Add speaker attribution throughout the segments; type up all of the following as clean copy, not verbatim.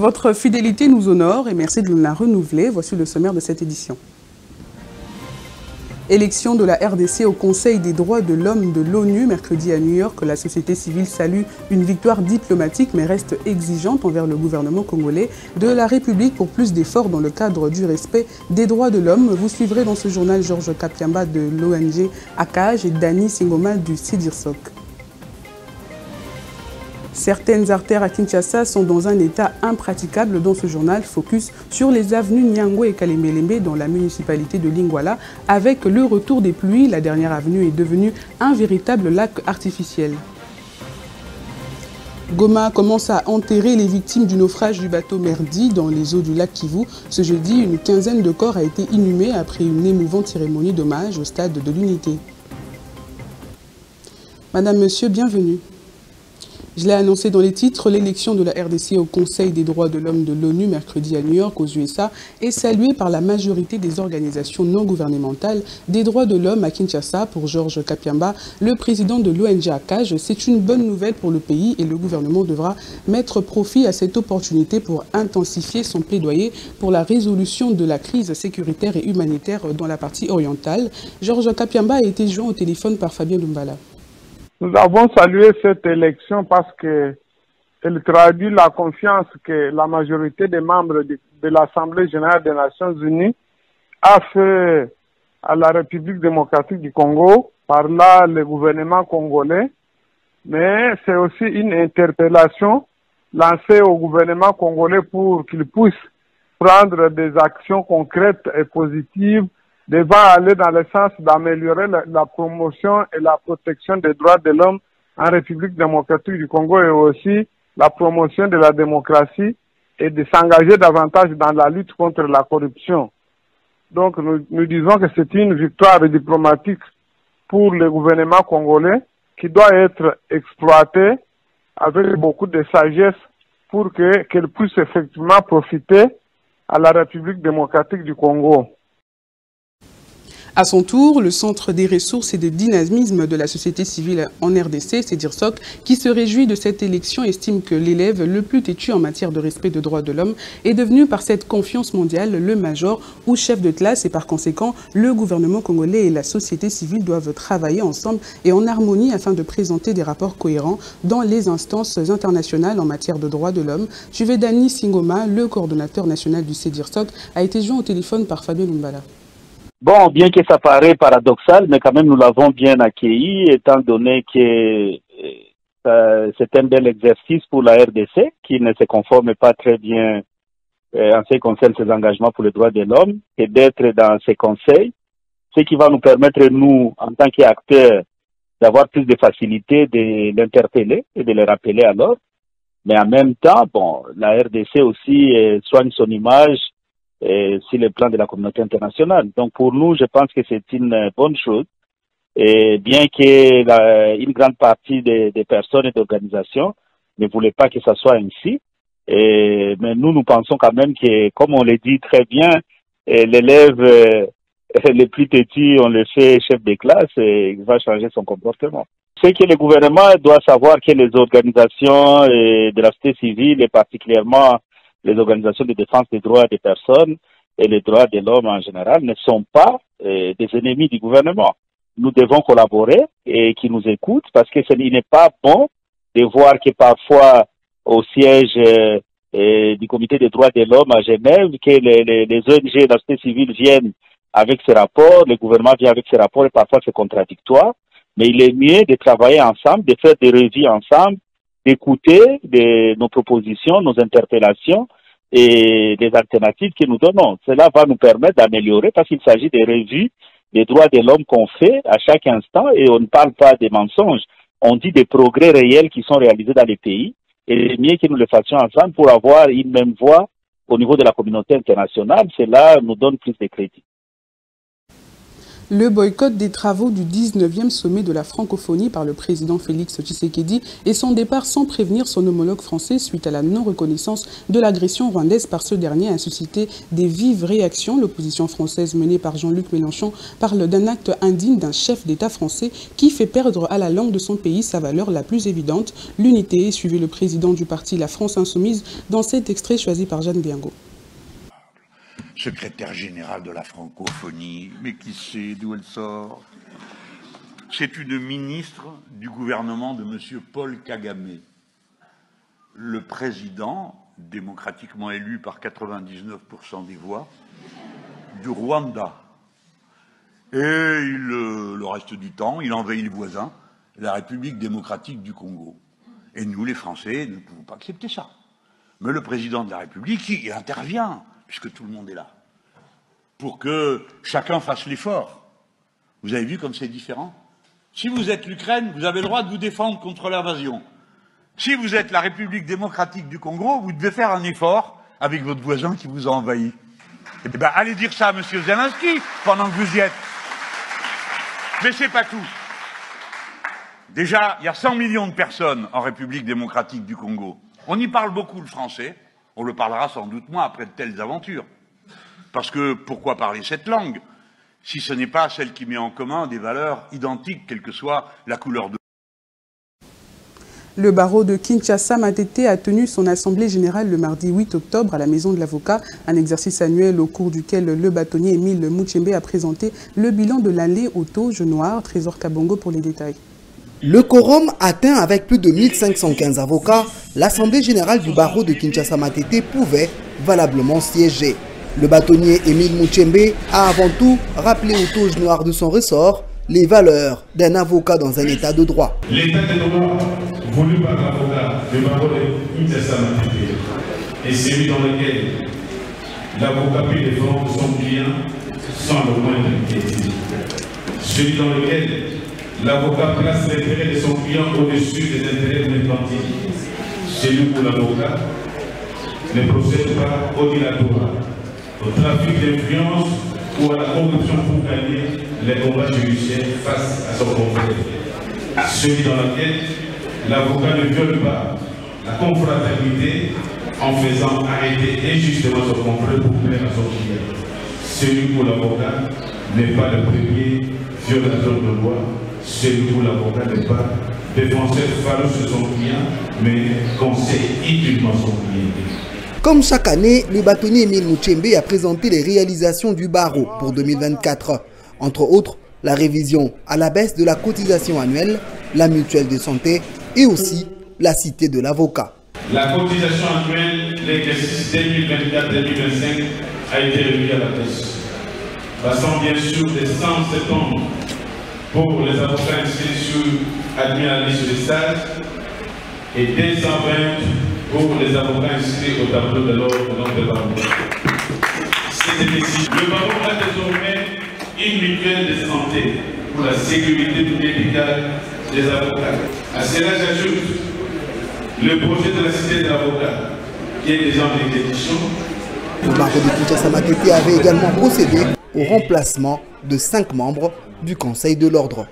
Speaker 1: Votre fidélité nous honore et merci de nous la renouveler. Voici le sommaire de cette édition. Élection de la RDC au Conseil des droits de l'homme de l'ONU mercredi à New York. La société civile salue une victoire diplomatique mais reste exigeante envers le gouvernement congolais de la République pour plus d'efforts dans le cadre du respect des droits de l'homme. Vous suivrez dans ce journal Georges Kapiamba de l'ONG ACAJ et Dani Singoma du CIDIRSOC. Certaines artères à Kinshasa sont dans un état impraticable. Dans ce journal, focus sur les avenues Nyango et Kalemelembe dans la municipalité de Lingwala. Avec le retour des pluies, la dernière avenue est devenue un véritable lac artificiel. Goma commence à enterrer les victimes du naufrage du bateau Merdi dans les eaux du lac Kivu. Ce jeudi, une quinzaine de corps a été inhumée après une émouvante cérémonie d'hommage au stade de l'Unité. Madame, Monsieur, bienvenue. Je l'ai annoncé dans les titres, l'élection de la RDC au Conseil des droits de l'homme de l'ONU mercredi à New York aux USA est saluée par la majorité des organisations non gouvernementales des droits de l'homme à Kinshasa. Pour Georges Kapiamba, le président de l'ONG ACAJ, c'est une bonne nouvelle pour le pays et le gouvernement devra mettre profit à cette opportunité pour intensifier son plaidoyer pour la résolution de la crise sécuritaire et humanitaire dans la partie orientale. Georges Kapiamba a été joint au téléphone par Fabien Doumbala.
Speaker 2: Nous avons salué cette élection parce qu'elle traduit la confiance que la majorité des membres de l'Assemblée générale des Nations unies a fait à la République démocratique du Congo, par là le gouvernement congolais. Mais c'est aussi une interpellation lancée au gouvernement congolais pour qu'il puisse prendre des actions concrètes et positives devant aller dans le sens d'améliorer la promotion et la protection des droits de l'homme en République démocratique du Congo et aussi la promotion de la démocratie et de s'engager davantage dans la lutte contre la corruption. Donc nous disons que c'est une victoire diplomatique pour le gouvernement congolais qui doit être exploitée avec beaucoup de sagesse pour qu'elle puisse effectivement profiter à la République démocratique du Congo.
Speaker 1: À son tour, le Centre des ressources et de dynamisme de la société civile en RDC, CIDIRSOC, qui se réjouit de cette élection, estime que l'élève le plus têtu en matière de respect des droits de l'homme est devenu par cette confiance mondiale le major ou chef de classe et par conséquent, le gouvernement congolais et la société civile doivent travailler ensemble et en harmonie afin de présenter des rapports cohérents dans les instances internationales en matière de droits de l'homme. Suivez Dani Singoma, le coordonnateur national du CIDIRSOC, a été joint au téléphone par Fabien Doumbala.
Speaker 3: Bon, bien que ça paraît paradoxal, mais quand même nous l'avons bien accueilli, étant donné que c'est un bel exercice pour la RDC, qui ne se conforme pas très bien en ce qui concerne ses engagements pour les droits de l'homme, et d'être dans ces conseils, ce qui va nous permettre, nous, en tant qu'acteurs, d'avoir plus de facilité de l'interpeller et de le rappeler à l'ordre. Mais en même temps, bon, la RDC aussi soigne son image sur le plan de la communauté internationale. Donc pour nous, je pense que c'est une bonne chose. Et bien que une grande partie des personnes et d'organisations ne voulaient pas que ça soit ainsi, mais nous pensons quand même que, comme on le dit très bien, l'élève le plus têtu, on le fait chef de classe et il va changer son comportement. C'est que le gouvernement doit savoir que les organisations de la société civile et particulièrement les organisations de défense des droits des personnes et les droits de l'homme en général ne sont pas des ennemis du gouvernement. Nous devons collaborer et qu'ils nous écoutent parce que il n'est pas bon de voir que parfois au siège du comité des droits de l'homme à Genève, que les ONG et la société civile viennent avec ces rapports, le gouvernement vient avec ces rapports et parfois c'est contradictoire. Mais il est mieux de travailler ensemble, de faire des revues ensemble, d'écouter nos propositions, nos interpellations et des alternatives que nous donnons. Cela va nous permettre d'améliorer parce qu'il s'agit des revues des droits de l'homme qu'on fait à chaque instant et on ne parle pas des mensonges. On dit des progrès réels qui sont réalisés dans les pays et il est mieux que nous le fassions ensemble pour avoir une même voix au niveau de la communauté internationale. Cela nous donne plus de crédit.
Speaker 1: Le boycott des travaux du 19e sommet de la francophonie par le président Félix Tshisekedi et son départ sans prévenir son homologue français suite à la non-reconnaissance de l'agression rwandaise par ce dernier a suscité des vives réactions. L'opposition française menée par Jean-Luc Mélenchon parle d'un acte indigne d'un chef d'État français qui fait perdre à la langue de son pays sa valeur la plus évidente, l'unité. Suivez le président du parti La France Insoumise dans cet extrait choisi par Jeanne Biango.
Speaker 4: Secrétaire général de la francophonie, mais qui sait d'où elle sort? C'est une ministre du gouvernement de M. Paul Kagame, le président, démocratiquement élu par 99% des voix, du Rwanda. Et le reste du temps, il envahit le voisin, la République démocratique du Congo. Et nous, les Français, ne pouvons pas accepter ça. Mais le président de la République, il intervient, puisque tout le monde est là, pour que chacun fasse l'effort. Vous avez vu comme c'est différent? Si vous êtes l'Ukraine, vous avez le droit de vous défendre contre l'invasion. Si vous êtes la République démocratique du Congo, vous devez faire un effort avec votre voisin qui vous a envahi. Eh bien, allez dire ça à M. Zelensky pendant que vous y êtes. Mais c'est pas tout. Déjà, il y a 100 millions de personnes en République démocratique du Congo. On y parle beaucoup le français. On le parlera sans doute moins après de telles aventures. Parce que pourquoi parler cette langue si ce n'est pas celle qui met en commun des valeurs identiques, quelle que soit la couleur de...
Speaker 1: Le barreau de Kinshasa Matete a tenu son assemblée générale le mardi 8 octobre à la Maison de l'Avocat, un exercice annuel au cours duquel le bâtonnier Émile Muchembe a présenté le bilan de l'année au tauge noir. Trésor Kabongo pour les détails.
Speaker 5: Le quorum atteint avec plus de 1515 avocats, l'Assemblée générale du barreau de Kinshasa Matete pouvait valablement siéger. Le bâtonnier Émile Muchembe a avant tout rappelé au tauge noir de son ressort les valeurs d'un avocat dans un état de droit.
Speaker 6: L'état de droit voulu par l'avocat du barreau de Kinshasa Matete est celui dans lequel l'avocat peut défendre son client sans le moindre inquiétude. Celui dans lequel l'avocat place l'intérêt de son client au-dessus des intérêts mercantiles. Celui où l'avocat ne procède pas au dilatoire, au trafic d'influence ou à la corruption pour gagner les combats judiciaires face à son confrère. Celui dans lequel l'avocat ne viole pas la confraternité en faisant arrêter injustement son confrère pour plaire à son client. Celui où l'avocat n'est pas le premier violateur de loi, celui où l'avocat n'est pas défenseur farouche de son client, mais conseille utilement son client.
Speaker 5: Comme chaque année, le bâtonnier Émile Muchembe a présenté les réalisations du barreau pour 2024. Entre autres, la révision à la baisse de la cotisation annuelle, la mutuelle de santé et aussi la cité de l'avocat.
Speaker 6: La cotisation annuelle, l'exercice 2024-2025 a été revue à la baisse, passant bien sûr des 170 pour les avocats inscrits sur admis à la liste des stages et 220 pour les avocats inscrits au tableau de l'ordre de barreau. C'est décisif. Le barreau a désormais une mutuelle de santé pour la sécurité médicale des avocats. À cela j'ajoute le projet de la cité de l'avocat qui est déjà en exécution.
Speaker 5: Le barreau de Kinshasa Matete avait également procédé au remplacement de 5 membres du Conseil de l'ordre.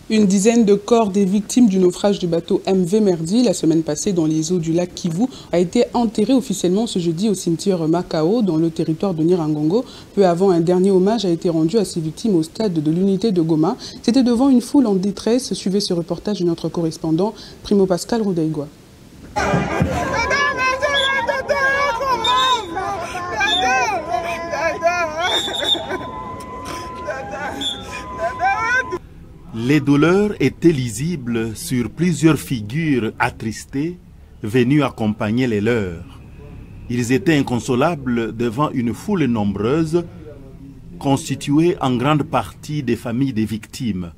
Speaker 1: Une dizaine de corps des victimes du naufrage du bateau MV Merdi la semaine passée dans les eaux du lac Kivu a été enterré officiellement ce jeudi au cimetière Makao dans le territoire de Nyiragongo. Peu avant, un dernier hommage a été rendu à ces victimes au stade de l'unité de Goma. C'était devant une foule en détresse. Suivez ce reportage de notre correspondant Primo Pascal Roudaïgoua.
Speaker 7: Les douleurs étaient lisibles sur plusieurs figures attristées venues accompagner les leurs. Ils étaient inconsolables devant une foule nombreuse constituée en grande partie des familles des victimes.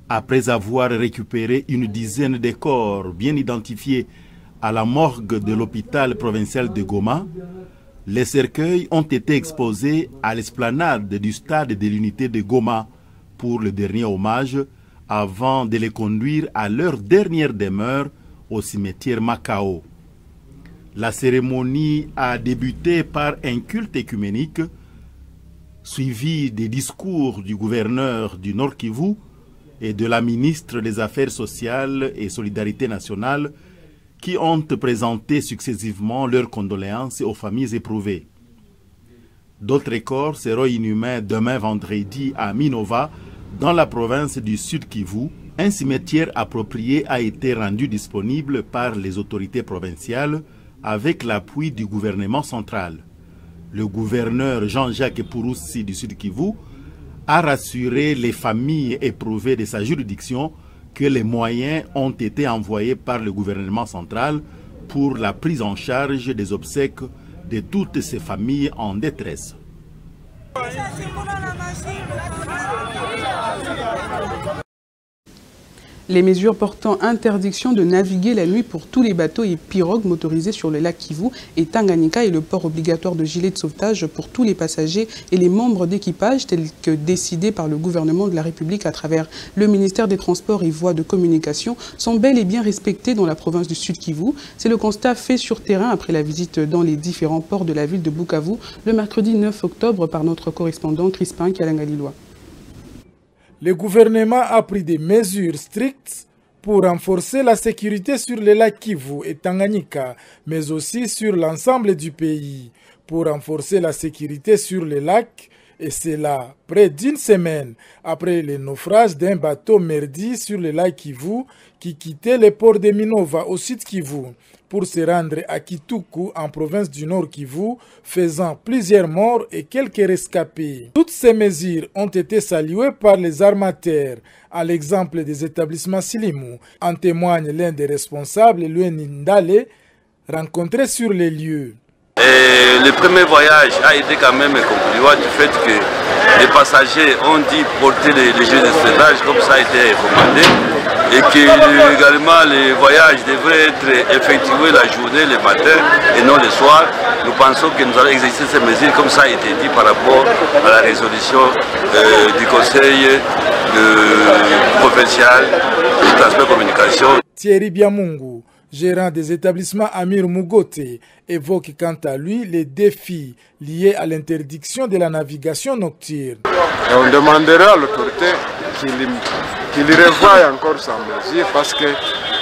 Speaker 7: Après avoir récupéré une dizaine de corps bien identifiés à la morgue de l'hôpital provincial de Goma, les cercueils ont été exposés à l'esplanade du stade de l'unité de Goma pour le dernier hommage avant de les conduire à leur dernière demeure au cimetière Makao. La cérémonie a débuté par un culte œcuménique suivi des discours du gouverneur du Nord Kivu et de la ministre des Affaires sociales et Solidarité nationale qui ont présenté successivement leurs condoléances aux familles éprouvées. D'autres corps seront inhumés demain vendredi à Minova, dans la province du Sud Kivu. Un cimetière approprié a été rendu disponible par les autorités provinciales avec l'appui du gouvernement central. Le gouverneur Jean-Jacques Pouroussi du Sud Kivu a rassuré les familles éprouvées de sa juridiction que les moyens ont été envoyés par le gouvernement central pour la prise en charge des obsèques de toutes ces familles en détresse.
Speaker 1: Les mesures portant interdiction de naviguer la nuit pour tous les bateaux et pirogues motorisés sur le lac Kivu et Tanganyika et le port obligatoire de gilets de sauvetage pour tous les passagers et les membres d'équipage tels que décidés par le gouvernement de la République à travers le ministère des Transports et Voies de Communication sont bel et bien respectés dans la province du Sud Kivu. C'est le constat fait sur terrain après la visite dans les différents ports de la ville de Bukavu le mercredi 9 octobre par notre correspondant Crispin Kalangalilois.
Speaker 8: Le gouvernement a pris des mesures strictes pour renforcer la sécurité sur les lacs Kivu et Tanganyika, mais aussi sur l'ensemble du pays. Pour renforcer la sécurité sur les lacs, et c'est là, près d'une semaine après le naufrage d'un bateau merdi sur le lac Kivu qui quittait le port de Minova au sud Kivu pour se rendre à Kituku en province du Nord Kivu, faisant plusieurs morts et quelques rescapés. Toutes ces mesures ont été saluées par les armateurs, à l'exemple des établissements Silimou. En témoigne l'un des responsables, Loueni Ndale, rencontré sur les lieux.
Speaker 9: Et le premier voyage a été quand même concluant du fait que les passagers ont dit porter les jeux de sauvetage comme ça a été recommandé et que également les voyages devraient être effectués la journée, le matin et non le soir. Nous pensons que nous allons exercer ces mesures comme ça a été dit par rapport à la résolution du Conseil provincial du transport et communication.
Speaker 8: Thierry Biamungu, gérant des établissements Amir Mugote, évoque quant à lui les défis liés à l'interdiction de la navigation nocturne.
Speaker 10: On demandera à l'autorité qu'il revoie encore sa mesure parce que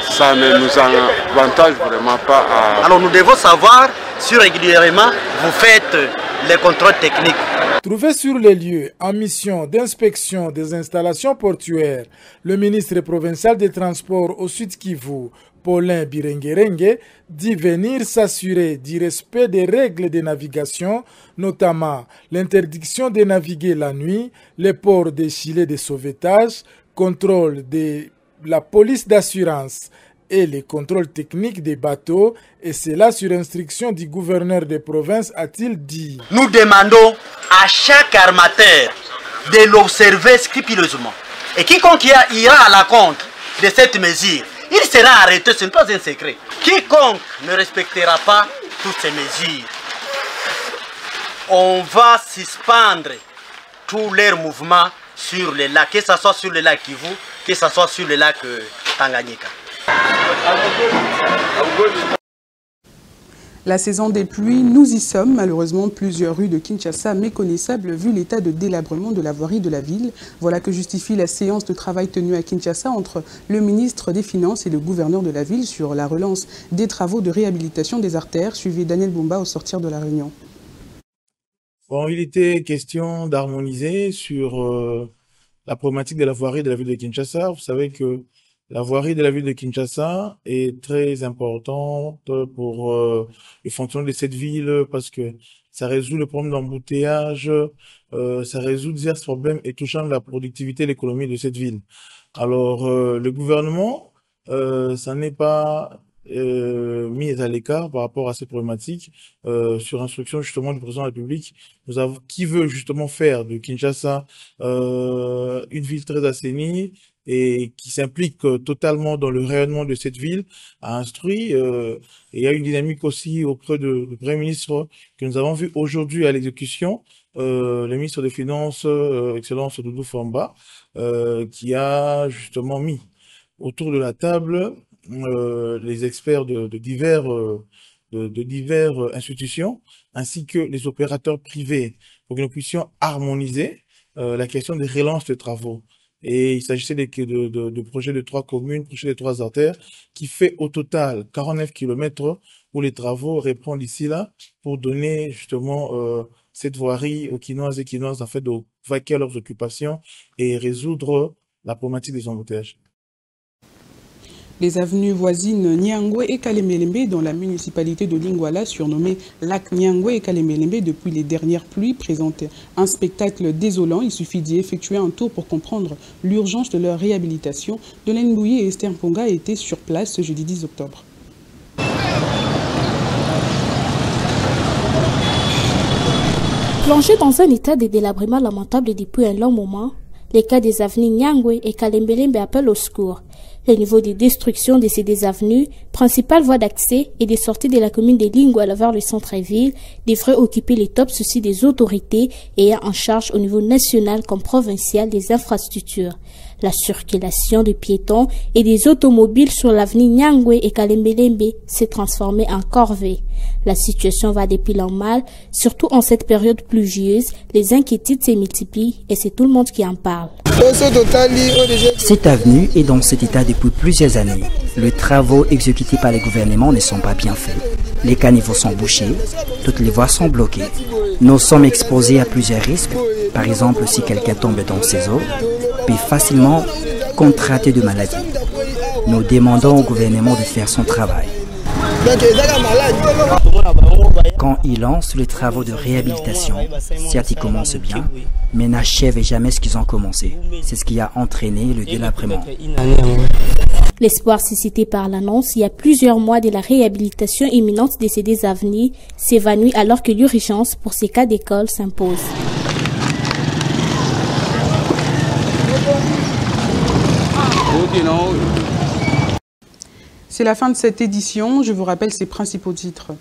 Speaker 10: ça ne nous avantage vraiment pas à...
Speaker 11: Alors nous devons savoir si régulièrement vous faites les contrôles techniques.
Speaker 8: Trouvé sur les lieux en mission d'inspection des installations portuaires, le ministre provincial des Transports au Sud Kivu, Paulin Birengerenge, dit venir s'assurer du respect des règles de navigation, notamment l'interdiction de naviguer la nuit, le port des gilets de sauvetage, contrôle de la police d'assurance et les contrôles techniques des bateaux, et cela sur instruction du gouverneur de province, a-t-il dit.
Speaker 11: Nous demandons à chaque armateur de l'observer scrupuleusement. Et quiconque ira à la contre de cette mesure, il sera arrêté, ce n'est pas un secret. Quiconque ne respectera pas toutes ces mesures, on va suspendre tous leurs mouvements sur les lacs, que ce soit sur le lac Kivu, que ce soit sur le lac Tanganyika.
Speaker 1: La saison des pluies, nous y sommes. Malheureusement, plusieurs rues de Kinshasa méconnaissables vu l'état de délabrement de la voirie de la ville. Voilà que justifie la séance de travail tenue à Kinshasa entre le ministre des Finances et le gouverneur de la ville sur la relance des travaux de réhabilitation des artères. Suivi Daniel Bumba au sortir de la réunion.
Speaker 12: Bon, il était question d'harmoniser sur la problématique de la voirie de la ville de Kinshasa. Vous savez que la voirie de la ville de Kinshasa est très importante pour le fonctionnement de cette ville parce que ça résout le problème d'embouteillage, ça résout divers problèmes et touchant la productivité et l'économie de cette ville. Alors, le gouvernement, ça n'est pas mis à l'écart par rapport à ces problématiques sur instruction justement du président de la République. Nous avons qui veut justement faire de Kinshasa une ville très assainie et qui s'implique totalement dans le rayonnement de cette ville, a instruit. Et il y a une dynamique aussi auprès du Premier ministre que nous avons vu aujourd'hui à l'exécution, le ministre des Finances, Excellence Doudou Famba, qui a justement mis autour de la table les experts de divers diverses institutions, ainsi que les opérateurs privés, pour que nous puissions harmoniser la question des relances de travaux. Et il s'agissait de projets de 3 communes, projets de 3 artères, qui fait au total 49 km où les travaux reprennent d'ici là pour donner justement cette voirie aux Quinoises et Quinoises, en fait, de vaquer à leurs occupations et résoudre la problématique des embouteillages.
Speaker 1: Les avenues voisines Nyangwe et Kalemelembe dans la municipalité de Lingwala, surnommée Lac Nyangwe et Kalemelembe depuis les dernières pluies, présentent un spectacle désolant. Il suffit d'y effectuer un tour pour comprendre l'urgence de leur réhabilitation. Delaine Bouilly et Esther Mponga étaient sur place ce jeudi 10 octobre.
Speaker 13: Plongés dans un état de délabrement lamentable depuis un long moment, les cas des avenues Nyangwe et Kalembelembe appellent au secours. Le niveau de destruction de ces deux avenues, principale voie d'accès et des sorties de la commune de Lingwala vers le centre-ville, devrait occuper les top soucis des autorités ayant en charge au niveau national comme provincial des infrastructures. La circulation de piétons et des automobiles sur l'avenue Nyangwe et Kalembelembe s'est transformée en corvée. La situation va de pire en mal, surtout en cette période pluvieuse. Les inquiétudes se multiplient et c'est tout le monde qui en parle.
Speaker 14: Cette avenue est dans cet état depuis plusieurs années. Les travaux exécutés par les gouvernements ne sont pas bien faits. Les caniveaux sont bouchés, toutes les voies sont bloquées. Nous sommes exposés à plusieurs risques. Par exemple, si quelqu'un tombe dans ces eaux, peut facilement contracter de maladies. Nous demandons au gouvernement de faire son travail. Quand il lance les travaux de réhabilitation, certes ils commencent bien, mais n'achèvent jamais ce qu'ils ont commencé. C'est ce qui a entraîné le délabrement.
Speaker 13: L'espoir suscité par l'annonce il y a plusieurs mois de la réhabilitation imminente de ces deux avenues s'évanouit alors que l'urgence pour ces cas d'école s'impose.
Speaker 1: C'est la fin de cette édition. Je vous rappelle ses principaux titres.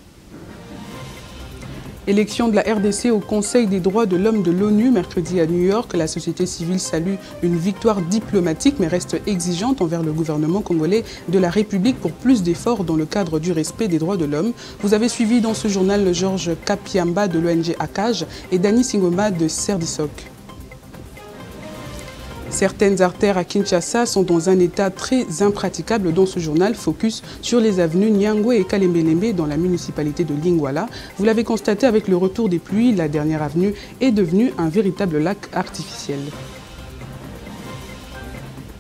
Speaker 1: Élection de la RDC au Conseil des droits de l'homme de l'ONU mercredi à New York. La société civile salue une victoire diplomatique mais reste exigeante envers le gouvernement congolais de la République pour plus d'efforts dans le cadre du respect des droits de l'homme. Vous avez suivi dans ce journal Georges Kapiamba de l'ONG ACAJ et Dani Singoma de Serdisoc. Certaines artères à Kinshasa sont dans un état très impraticable. Dans ce journal, focus sur les avenues Nyangwe et Kalembelembe dans la municipalité de Lingwala. Vous l'avez constaté avec le retour des pluies, la dernière avenue est devenue un véritable lac artificiel.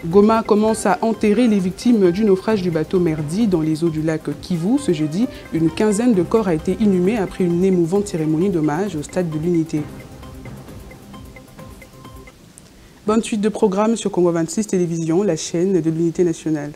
Speaker 1: Goma commence à enterrer les victimes du naufrage du bateau Merdi dans les eaux du lac Kivu. Ce jeudi, une quinzaine de corps a été inhumée après une émouvante cérémonie d'hommage au stade de l'Unité. Bonne suite de programmes sur Congo 26 Télévision, la chaîne de l'Unité nationale.